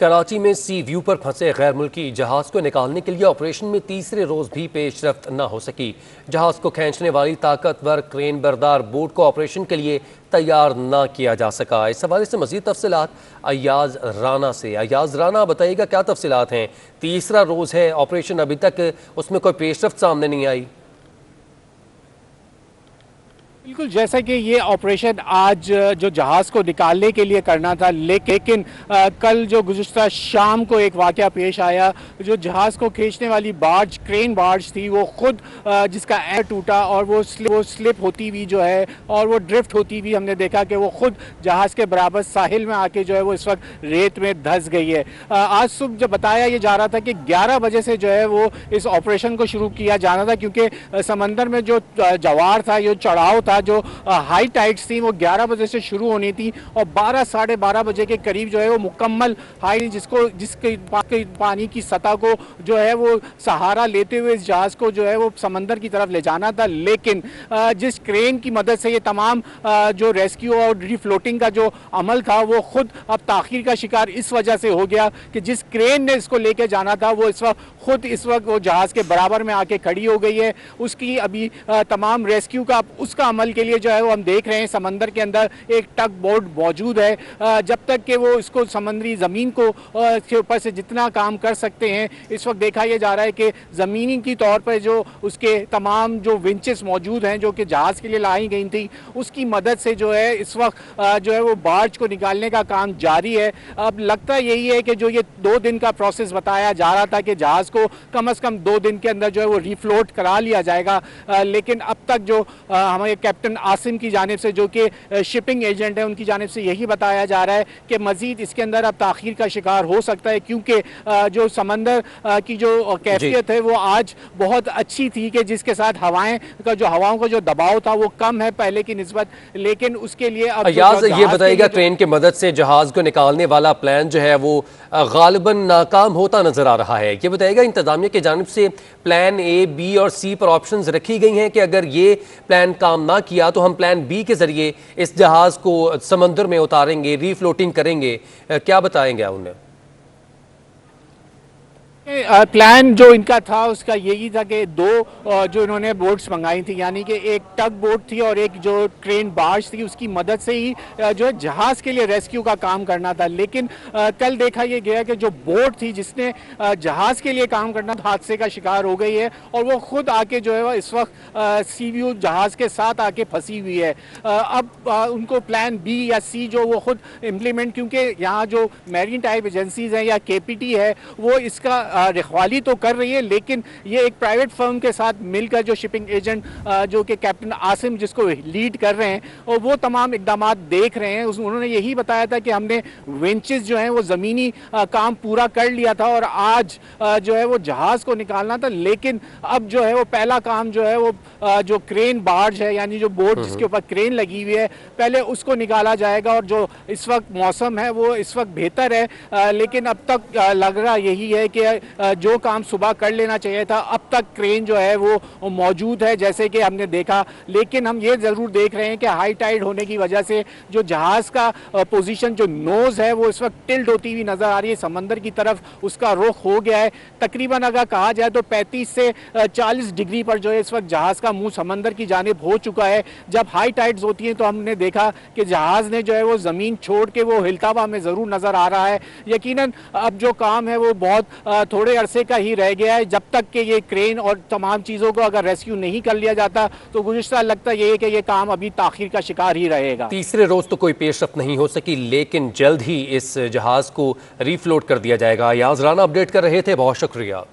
कराची में सी व्यू पर फंसे गैर मुल्की जहाज को निकालने के लिए ऑपरेशन में तीसरे रोज भी पेशरफ्त न हो सकी। जहाज को खींचने वाली ताकतवर क्रेन बरदार बोट को ऑपरेशन के लिए तैयार न किया जा सका। इस हवाले से मजीद तफसीलात अयाज राना से। अयाज राना, बताइएगा क्या तफसीलात हैं? तीसरा रोज है ऑपरेशन, अभी तक उसमें कोई पेशरफ्त सामने नहीं आई। बिल्कुल, जैसा कि ये ऑपरेशन आज जो जहाज़ को निकालने के लिए करना था, लेकिन कल जो गुज़िश्ता शाम को एक वाक़या पेश आया। जो जहाज़ को खींचने वाली बार्ज, क्रेन बार्ज थी, वो ख़ुद जिसका एयर टूटा और वो स्लिप होती हुई जो है और वो ड्रिफ्ट होती हुई हमने देखा कि वो ख़ुद जहाज़ के बराबर साहिल में आके जो है वो इस वक्त रेत में धंस गई है। आज सुबह जब बताया ये जा रहा था कि 11 बजे से जो है वो इस ऑपरेशन को शुरू किया जाना था, क्योंकि समंदर में जो जवार था, जो चढ़ाव था, जो हाई टाइड्स थी, वो 11 बजे से शुरू होनी थी और 12 साढ़े 12 बजे के करीब जो है वो मुकम्मल हाई जिसके पानी की सतह को जो है वो सहारा लेते हुए इस जहाज़ को जो है वो समंदर की तरफ ले जाना था। लेकिन जिस क्रेन की मदद से ये तमाम जो रेस्क्यू और रिफ्लोटिंग का जो अमल था वो खुद अब ताखीर का शिकार इस वजह से हो गया कि जिस क्रेन ने इसको लेके जाना था वो इस वक्त वो जहाज़ के बराबर में आके खड़ी हो गई है। उसकी अभी तमाम रेस्क्यू का उसका अमल के लिए जो है वो हम देख रहे हैं समंदर के अंदर एक टग बोट मौजूद है। जब तक कि वो इसको समंदरी ज़मीन को के ऊपर से जितना काम कर सकते हैं, इस वक्त देखा यह जा रहा है कि ज़मीनी की तौर पर जो उसके तमाम जो विंचेस मौजूद हैं जो कि जहाज़ के लिए लाई गई थी, उसकी मदद से जो है इस वक्त जो है वो बार्ज को निकालने का काम जारी है। अब लगता यही है कि जो ये 2 दिन का प्रोसेस बताया जा रहा था कि जहाज़ को कम से कम 2 दिन के अंदर जो है वो रिफ्लोट करा लिया जाएगा, लेकिन अब तक जो हमारे कैप्टन आसिम की जानिब से, जो कि शिपिंग एजेंट है, उनकी जानिब से यही बताया जा रहा है कि मजीद इसके अंदर अब ताखीर का शिकार हो सकता है, क्योंकि जो समंदर की जो कैफियत है वो आज बहुत अच्छी थी कि जिसके साथ हवाओं का जो दबाव था वो कम है पहले की निस्बत। लेकिन उसके लिए अब ये बताइएगा, ट्रेन की मदद से जहाज को निकालने वाला प्लान जो है वो गालिबन नाकाम होता नजर आ रहा है। ये बताइएगा, इंतजामिया की जानिब से प्लान ए, बी और सी पर ऑप्शंस रखी गई हैं कि अगर ये प्लान काम ना किया तो हम प्लान बी के जरिए इस जहाज को समंदर में उतारेंगे, रीफ्लोटिंग करेंगे। क्या बताएंगे आप उन्हें? प्लान जो इनका था उसका यही था कि 2 जो इन्होंने बोट्स मंगाई थी, यानी कि एक टग बोट थी और एक जो ट्रेन बार्ज थी, उसकी मदद से ही जो है जहाज़ के लिए रेस्क्यू का काम करना था। लेकिन कल देखा यह गया कि जो बोट थी जिसने जहाज़ के लिए काम करना था, हादसे का शिकार हो गई है और वो खुद आके जो है इस वक्त सी व्यू जहाज़ के साथ आके फंसी हुई है। अब उनको प्लान बी या सी जो वो खुद इम्प्लीमेंट, क्योंकि यहाँ जो मैरीन टाइप एजेंसीज हैं या KPT है वो इसका रखवाली तो कर रही है, लेकिन ये एक प्राइवेट फर्म के साथ मिलकर जो शिपिंग एजेंट जो कि कैप्टन आसिम जिसको लीड कर रहे हैं और वो तमाम इकदाम देख रहे हैं। उन्होंने यही बताया था कि हमने विंचेस जो हैं वो ज़मीनी काम पूरा कर लिया था और आज जो है वो जहाज़ को निकालना था। लेकिन अब जो है वो पहला काम जो है वो जो क्रेन बार्ज है, यानी जो बोट जिसके ऊपर क्रेन लगी हुई है, पहले उसको निकाला जाएगा। और जो इस वक्त मौसम है वो इस वक्त बेहतर है, लेकिन अब तक लग रहा यही है कि जो काम सुबह कर लेना चाहिए था, अब तक क्रेन जो है वो मौजूद है जैसे कि हमने देखा। लेकिन हम ये ज़रूर देख रहे हैं कि हाई टाइड होने की वजह से जो जहाज़ का पोजीशन, जो नोज़ है वो इस वक्त टिल्ट होती हुई नज़र आ रही है, समंदर की तरफ उसका रुख हो गया है। तकरीबन अगर कहा जाए तो 35 से 40 डिग्री पर जो है इस वक्त जहाज़ का मुंह समंदर की जानिब हो चुका है। जब हाई टाइड्स होती हैं तो हमने देखा कि जहाज़ ने जो है वो ज़मीन छोड़ के वो हिलता हुआ हमें ज़रूर नज़र आ रहा है। यकीनन अब जो काम है वो बहुत थोड़े अरसे का ही रह गया है। जब तक कि ये क्रेन और तमाम चीज़ों को अगर रेस्क्यू नहीं कर लिया जाता तो गुज़िश्ता लगता ये है कि ये काम अभी ताखीर का शिकार ही रहेगा। तीसरे रोज तो कोई पेशरफ्त नहीं हो सकी, लेकिन जल्द ही इस जहाज को रीफ्लोट कर दिया जाएगा। अयाज राना अपडेट कर रहे थे, बहुत शुक्रिया।